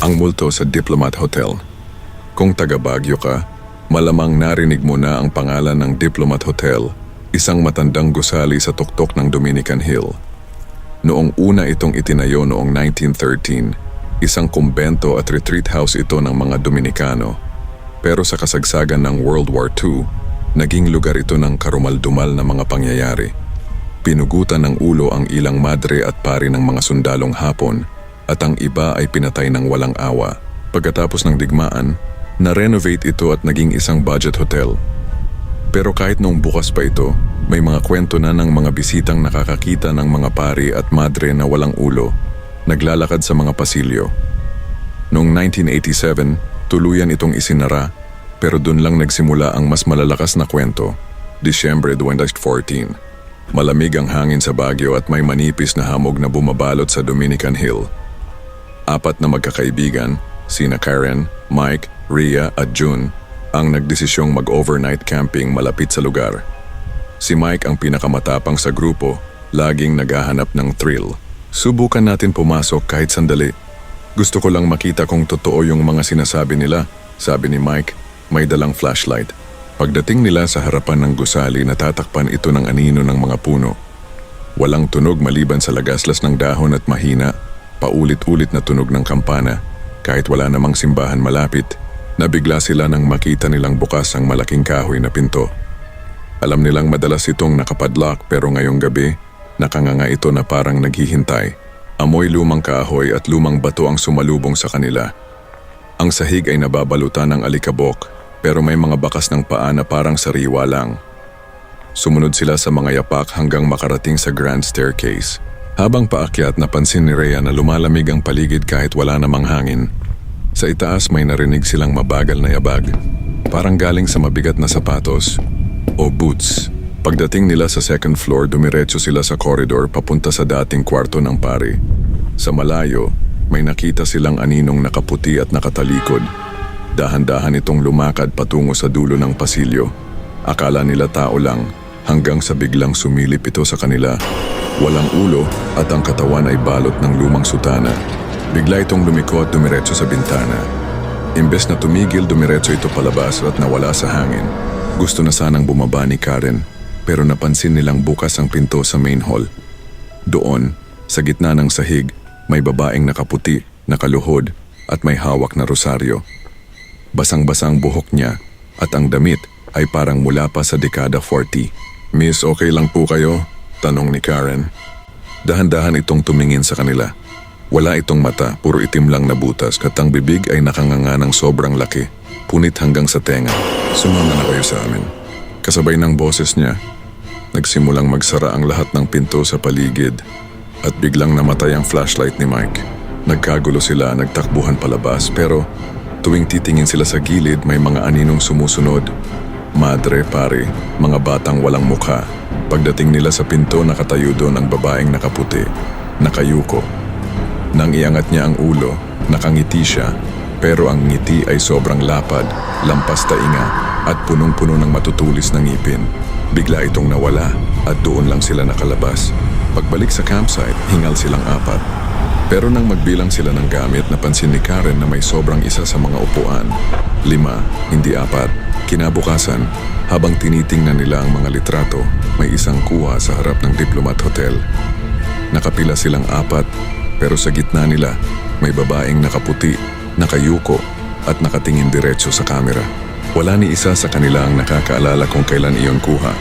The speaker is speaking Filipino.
Ang multo sa Diplomat Hotel. Kung taga Baguio ka, malamang narinig mo na ang pangalan ng Diplomat Hotel, isang matandang gusali sa tuktok ng Dominican Hill. Noong una itong itinayo noong 1913, isang kumbento at retreat house ito ng mga Dominikano. Pero sa kasagsagan ng World War II, naging lugar ito ng karumaldumal na mga pangyayari. Pinugutan ng ulo ang ilang madre at pari ng mga sundalong Hapon at ang iba ay pinatay ng walang awa. Pagkatapos ng digmaan, na-renovate ito at naging isang budget hotel. Pero kahit noong bukas pa ito, may mga kwento na ng mga bisitang nakakakita ng mga pari at madre na walang ulo, naglalakad sa mga pasilyo. Noong 1987, tuluyan itong isinara, pero dun lang nagsimula ang mas malalakas na kwento. Disyembre 2014. Malamig ang hangin sa Baguio at may manipis na hamog na bumabalot sa Dominican Hill. 4 na magkakaibigan, sina Karen, Mike, Rhea at June, ang nagdesisyong mag-overnight camping malapit sa lugar. Si Mike ang pinakamatapang sa grupo, laging naghahanap ng thrill. Subukan natin pumasok kahit sandali. Gusto ko lang makita kung totoo yung mga sinasabi nila, sabi ni Mike, may dalang flashlight. Pagdating nila sa harapan ng gusali, natatakpan ito ng anino ng mga puno. Walang tunog maliban sa lagaslas ng dahon at mahina, paulit-ulit na tunog ng kampana. Kahit wala namang simbahan malapit, nabigla sila nang makita nilang bukas ang malaking kahoy na pinto. Alam nilang madalas itong nakapadlock pero ngayong gabi, nakanganga ito na parang naghihintay. Amoy lumang kahoy at lumang bato ang sumalubong sa kanila. Ang sahig ay nababalutan ng alikabok, pero may mga bakas ng paa na parang sariwa lang. Sumunod sila sa mga yapak hanggang makarating sa grand staircase. Habang paakyat, napansin ni Rhea na lumalamig ang paligid kahit wala namang hangin. Sa itaas may narinig silang mabagal na yabag, parang galing sa mabigat na sapatos o boots. Pagdating nila sa second floor, dumiretso sila sa corridor papunta sa dating kwarto ng pari. Sa malayo, may nakita silang aninong nakaputi at nakatalikod. Dahan-dahan itong lumakad patungo sa dulo ng pasilyo. Akala nila tao lang, hanggang sa biglang sumilip ito sa kanila. Walang ulo at ang katawan ay balot ng lumang sutana. Bigla itong lumiko at dumiretso sa bintana. Imbes na tumigil, dumiretso ito palabas at nawala sa hangin. Gusto na sanang bumaba ni Karen, pero napansin nilang bukas ang pinto sa main hall. Doon, sa gitna ng sahig, may babaeng nakaputi, nakaluhod at may hawak na rosaryo. Basang-basang buhok niya at ang damit ay parang mula pa sa dekada 40. "Miss, okay lang po kayo?" tanong ni Karen. Dahan-dahan itong tumingin sa kanila. Wala itong mata, puro itim lang na butas, at ang bibig ay nakanganga ng sobrang laki, punit hanggang sa tenga. "Sumama na kayo sa amin." Kasabay ng boses niya, nagsimulang magsara ang lahat ng pinto sa paligid at biglang namatay ang flashlight ni Mike. Nagkagulo sila, nagtakbuhan palabas, pero tuwing titingin sila sa gilid, may mga aninong sumusunod. Madre, pare, mga batang walang mukha. Pagdating nila sa pinto, nakatayo doon ang babaeng nakaputi, nakayuko. Nang iangat niya ang ulo, nakangiti siya, pero ang ngiti ay sobrang lapad, lampas tainga, at punong-puno ng matutulis na ngipin. Bigla itong nawala at doon lang sila nakalabas. Pagbalik sa campsite, hingal silang 4. Pero nang magbilang sila ng gamit, napansin ni Karen na may sobrang isa sa mga upuan. 5, hindi 4. Kinabukasan, habang tinitingnan nila ang mga litrato, may isang kuha sa harap ng Diplomat Hotel. Nakapila silang 4, pero sa gitna nila, may babaeng nakaputi, nakayuko, at nakatingin diretso sa kamera. Wala ni isa sa kanila ang nakakaalala kung kailan iyon kuha.